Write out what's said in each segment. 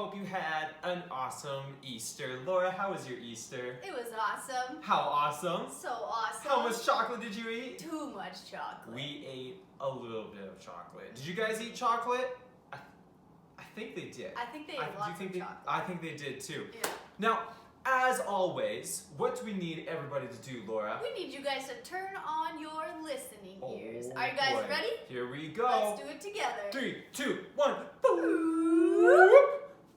hope you had an awesome Easter. Laura, how was your Easter? It was awesome. How awesome? So awesome. How much chocolate did you eat? Too much chocolate. We ate a little bit of chocolate. Did you guys eat chocolate? I think they did. I think they ate lots of chocolate. I think they did too. Yeah. Now, as always, what do we need everybody to do, Laura? We need you guys to turn on your listening ears. Are you guys boy. ready? Here we go. Let's do it together. 3, 2, 1, boom!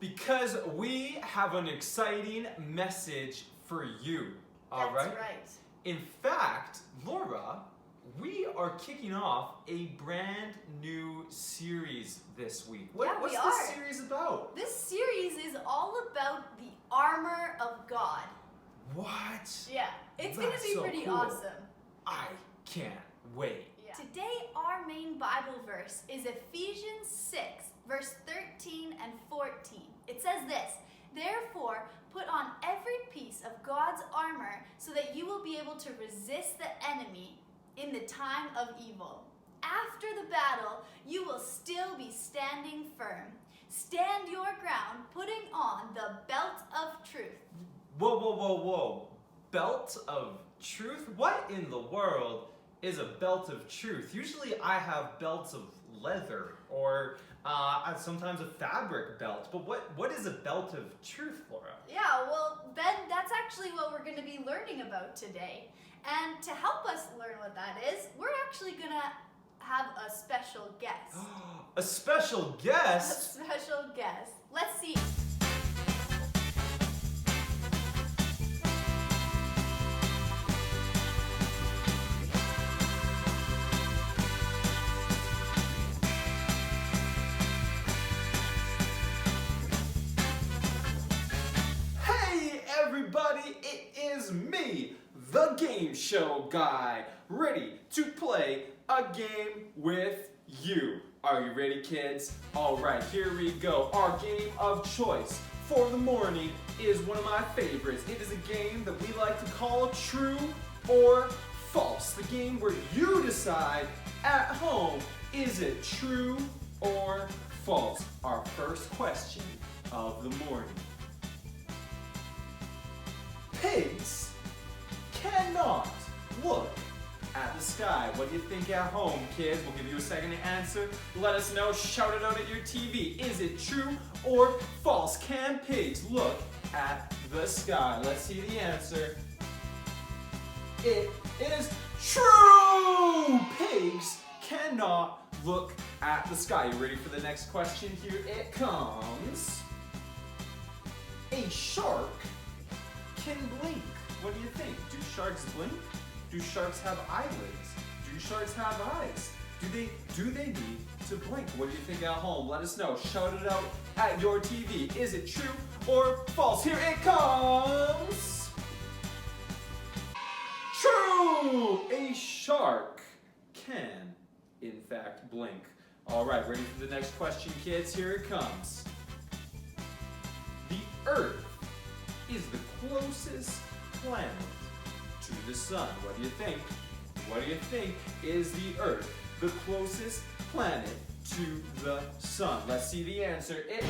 Because we have an exciting message for you. All right? That's right. In fact, Laura, we are kicking off a brand new series this week. What's this series about? This series is all about the armor of God. What? Yeah, it's going to be so pretty cool. awesome. I can't wait. Yeah. Today, our main Bible verse is Ephesians 6, verse 13 and 14. It says this, "Therefore, put on every piece of God's armor so that you will be able to resist the enemy in the time of evil. After the battle, you will still be standing firm. Stand your ground, putting on the belt of truth." Whoa, whoa, whoa, whoa. Belt of truth? What in the world is a belt of truth? Usually I have belts of leather or sometimes a fabric belt. But what is a belt of truth, Laura? Yeah, well, Ben, that's actually what we're going to be learning about today. And to help us learn what that is, we're actually going to have a special guest. A special guest? A special guest. Let's see. Hey everybody, it is me, the game show guy, ready to play a game with you. Are you ready, kids? Alright, here we go. Our game of choice for the morning is one of my favorites. It is a game that we like to call true or false. The game where you decide at home, is it true or false? Our first question of the morning. Pigs cannot look at the sky. What do you think at home, kids? We'll give you a second to answer. Let us know. Shout it out at your TV. Is it true or false? Can pigs look at the sky? Let's see the answer. It is true! Pigs cannot look at the sky. You ready for the next question? Here it comes. A shark can blink. What do you think? Do sharks blink? Do sharks have eyelids? Do sharks have eyes? Do they need to blink? What do you think at home? Let us know. Shout it out at your TV. Is it true or false? Here it comes. True! A shark can, in fact, blink. All right, ready for the next question, kids? Here it comes. The Earth is the closest planet to the sun. What do you think? What do you think is the Earth the closest planet to the sun? Let's see the answer. It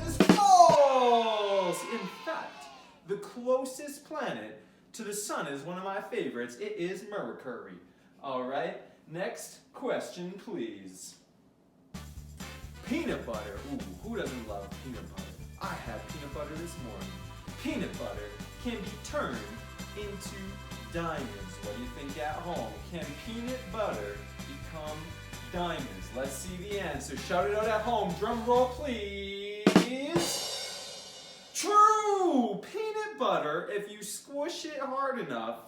is false! In fact, the closest planet to the sun is one of my favorites. It is Mercury. All right, next question, please. Peanut butter. Ooh, who doesn't love peanut butter? I had peanut butter this morning. Peanut butter can be turned into diamonds. What do you think at home? Can peanut butter become diamonds? Let's see the answer. Shout it out at home. Drum roll, please. True! Peanut butter, if you squish it hard enough,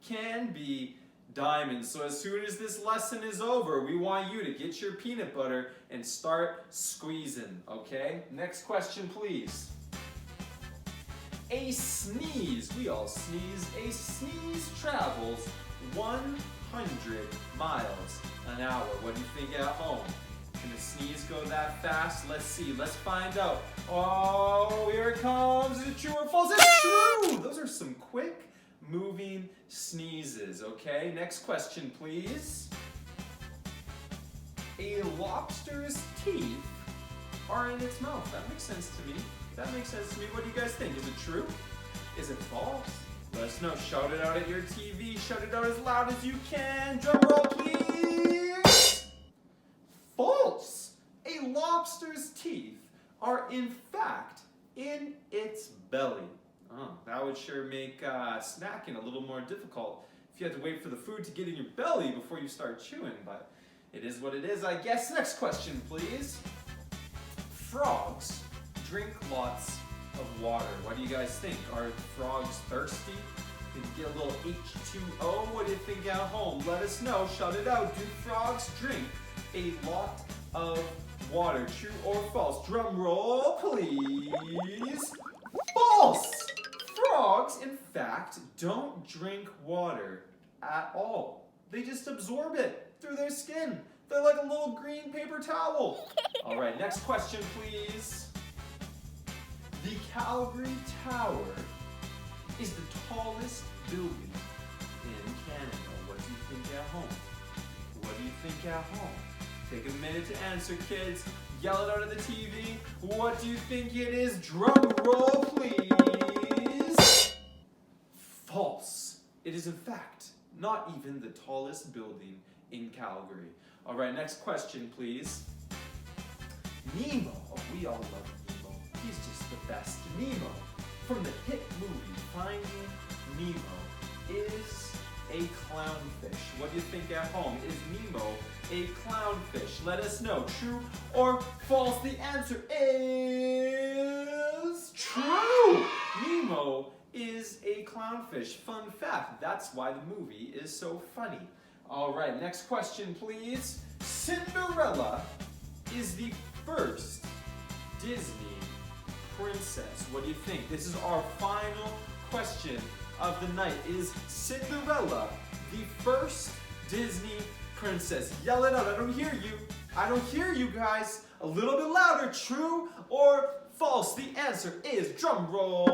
can be diamonds. So as soon as this lesson is over, we want you to get your peanut butter and start squeezing, okay? Next question, please. A sneeze, we all sneeze. A sneeze travels 100 miles an hour. What do you think at home? Can a sneeze go that fast? Let's see, let's find out. Oh, here it comes. Is it true or false? It's true! Those are some quick moving sneezes, okay? Next question, please. A lobster's teeth are in its mouth. That makes sense to me. That makes sense to me. What do you guys think? Is it true? Is it false? Let us know. Shout it out at your TV. Shout it out as loud as you can. Drum roll, please. False. A lobster's teeth are in fact in its belly. Oh, that would sure make snacking a little more difficult if you had to wait for the food to get in your belly before you start chewing, but it is what it is, I guess. Next question, please. Frogs drink lots of water. What do you guys think? Are frogs thirsty? Did you get a little H2O? What do you think at home? Let us know. Shout it out. Do frogs drink a lot of water? True or false? Drum roll, please. False! Frogs, in fact, don't drink water at all. They just absorb it through their skin. They're like a little green paper towel. All right, next question, please. The Calgary Tower is the tallest building in Canada. What do you think at home? What do you think at home? Take a minute to answer, kids. Yell it out of the TV. What do you think it is? Drum roll, please. False. It is, in fact, not even the tallest building in Calgary. All right, next question, please. Nemo. Oh, we all love Nemo. He's just the best. Nemo, from the hit movie Finding Nemo, is a clownfish. What do you think at home? Is Nemo a clownfish? Let us know. True or false? The answer is true. Nemo is a clownfish. Fun fact, that's why the movie is so funny. All right, next question, please. Cinderella is the first Disney princess. What do you think? This is our final question of the night. Is Cinderella the first Disney princess? Yell it out. I don't hear you. I don't hear you guys. A little bit louder. True or false? The answer is, drum roll,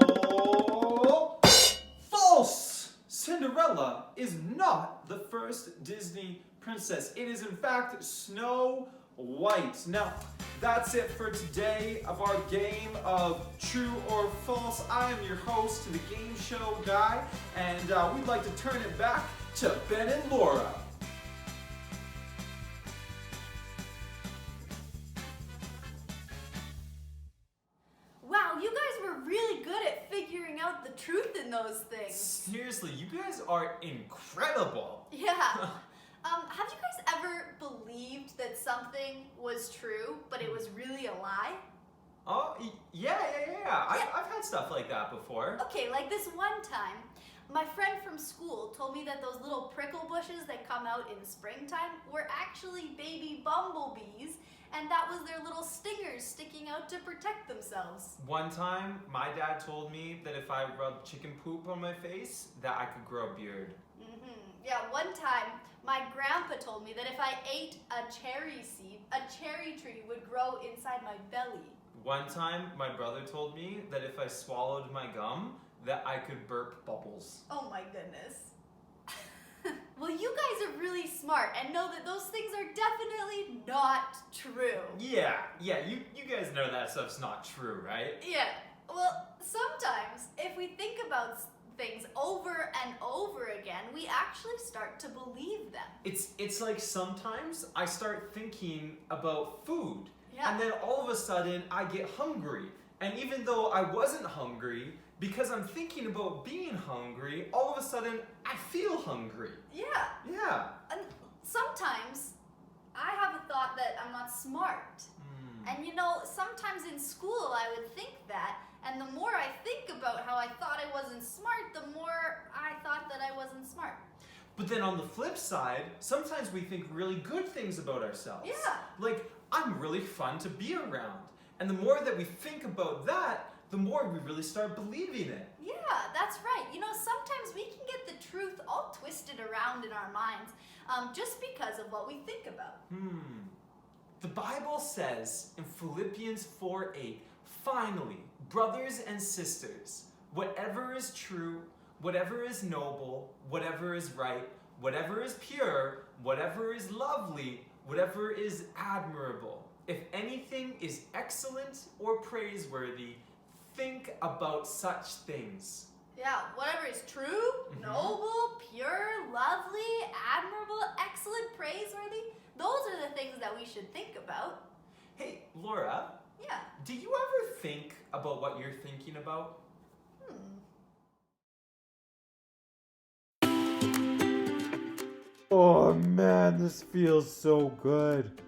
false. Cinderella is not the first Disney princess. It is in fact Snow White. Now, that's it for today of our game of True or False. I am your host, the game show guy, and we'd like to turn it back to Ben and Laura. Wow, you guys were really good at figuring out the truth in those things. Seriously, you guys are incredible. Yeah. Have you guys ever believed that something was true, but it was really a lie? Oh, yeah. I've had stuff like that before. Okay, like this one time, my friend from school told me that those little prickle bushes that come out in springtime were actually baby bumblebees, and that was their little stingers sticking out to protect themselves. One time, my dad told me that if I rubbed chicken poop on my face, that I could grow a beard. Yeah, one time, my grandpa told me that if I ate a cherry seed, a cherry tree would grow inside my belly. One time, my brother told me that if I swallowed my gum, that I could burp bubbles. Oh my goodness. Well, you guys are really smart and know that those things are definitely not true. Yeah, you guys know that stuff's not true, right? Yeah, well, sometimes if we think about things over and over again, we actually start to believe them. It's like sometimes I start thinking about food, Yeah. and then all of a sudden I get hungry. And even though I wasn't hungry, because I'm thinking about being hungry, all of a sudden I feel hungry. Yeah. Yeah. And sometimes I have a thought that I'm not smart. And you know, sometimes in school I would think that, and the more I think about how I thought I wasn't smart, the more I thought that I wasn't smart. But then on the flip side, sometimes we think really good things about ourselves. Yeah. Like, I'm really fun to be around. And the more that we think about that, the more we really start believing it. Yeah, that's right. You know, sometimes we can get the truth all twisted around in our minds just because of what we think about. The Bible says in Philippians 4:8, finally, brothers and sisters, whatever is true, whatever is noble, whatever is right, whatever is pure, whatever is lovely, whatever is admirable, if anything is excellent or praiseworthy, think about such things. Yeah, whatever is true, noble, pure, lovely, admirable, excellent, praiseworthy, those are the things that we should think about. Hey, Laura, Yeah. do you ever think about what you're thinking about? Oh man, this feels so good.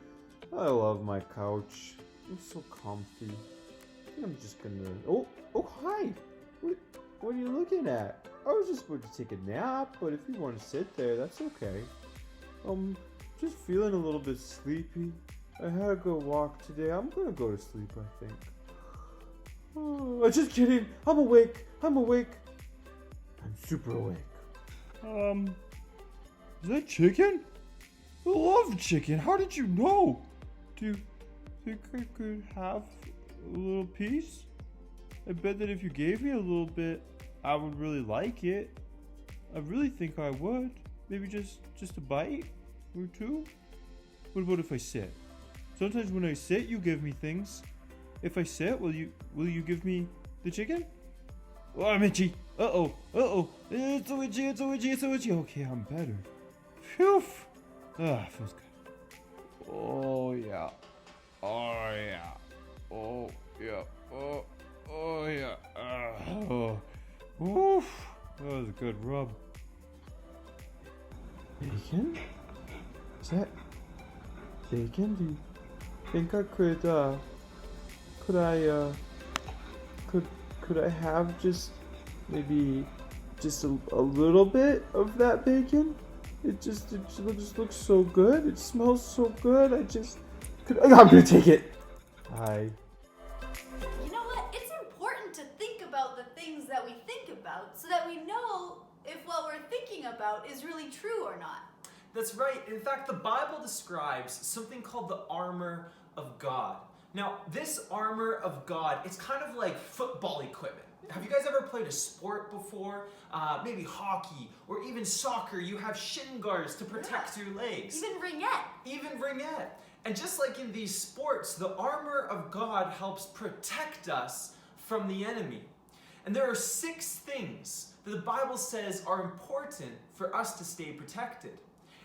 I love my couch. It's so comfy. I think I'm just gonna. Oh, hi. What are you looking at? I was just going to take a nap, but if you want to sit there, that's okay. Just feeling a little bit sleepy. I had a good walk today. I'm gonna go to sleep, I think. Oh, just kidding. I'm awake. I'm super awake. Is that chicken? I love chicken. How did you know? Do you think I could have a little piece? I bet that if you gave me a little bit, I would really like it. I really think I would. Maybe just a bite or two. What about if I sit? Sometimes when I sit, you give me things. If I sit, will you give me the chicken? Oh, I'm itchy. Uh-oh. It's so itchy. Okay, I'm better. Phew. Ah, feels good. Oh yeah. Oof. That was a good rub. Bacon? Is that bacon? Do you think I could I have just maybe just a little bit of that bacon? It just looks so good. It smells so good. I'm gonna take it. Hi. You know what? It's important to think about the things that we think about so that we know if what we're thinking about is really true or not. That's right. In fact, the Bible describes something called the armor of God. Now, this armor of God, it's kind of like football equipment. Have you guys ever played a sport before? Maybe hockey or even soccer. You have shin guards to protect your legs. Even ringette. And just like in these sports, the armor of God helps protect us from the enemy. And there are 6 things that the Bible says are important for us to stay protected.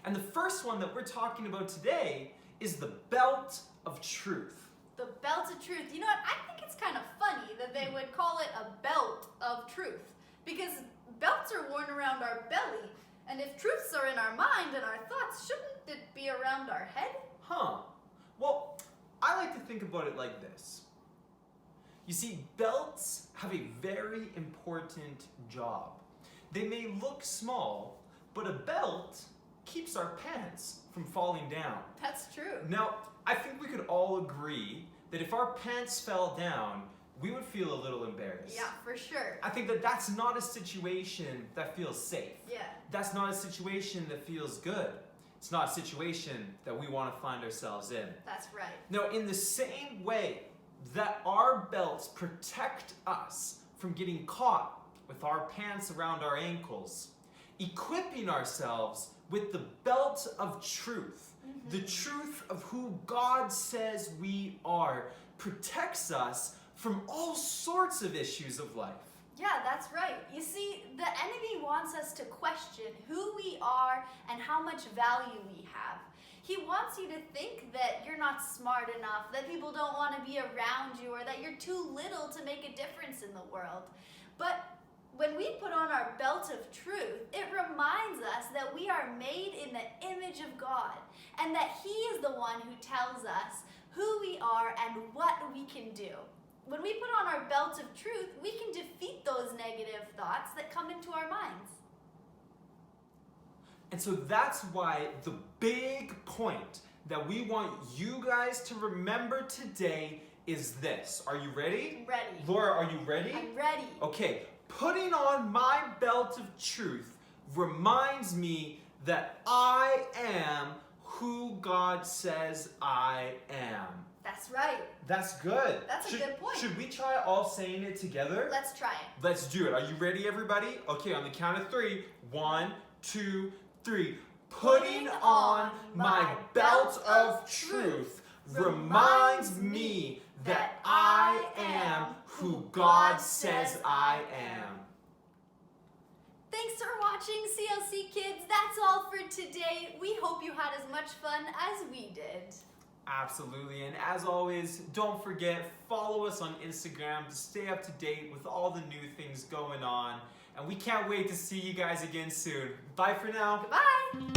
And the first one that we're talking about today is the belt of truth. The belt of truth. You know what? I think it's kind of funny that they would call it a belt of truth. Because belts are worn around our belly. And if truths are in our mind and our thoughts, shouldn't it be around our head? Well, I like to think about it like this. You see, belts have a very important job. They may look small, but a belt keeps our pants from falling down. That's true. Now, I think we could all agree that if our pants fell down, we would feel a little embarrassed. Yeah, for sure. I think that that's not a situation that feels safe. Yeah. That's not a situation that feels good. It's not a situation that we want to find ourselves in. That's right. Now, in the same way that our belts protect us from getting caught with our pants around our ankles, equipping ourselves with the belt of truth, the truth of who God says we are, protects us from all sorts of issues of life. Yeah, that's right. You see, the enemy wants us to question who we are and how much value we have. He wants you to think that you're not smart enough, that people don't want to be around you, or that you're too little to make a difference in the world. But when we put on our belt of truth, it reminds us that we are made in the image of God, and that He is the one who tells us who we are and what we can do. When we put on our belt of truth, we can defeat those negative thoughts that come into our minds. And so that's why the big point that we want you guys to remember today is this. Are you ready? Ready. Laura, are you ready? I'm ready. Okay, putting on my belt of truth reminds me that I am who God says I am. That's right. That's good. That's a good point. Should we try all saying it together? Let's try it. Let's do it. Are you ready, everybody? Okay, on the count of 3. 1, 2, 3. Putting on my belt of truth reminds me that I am who God says I am. Thanks for watching, CLC kids. That's all for today. We hope you had as much fun as we did. Absolutely, and as always, don't forget, follow us on Instagram to stay up to date with all the new things going on. And we can't wait to see you guys again soon. Bye for now. Goodbye.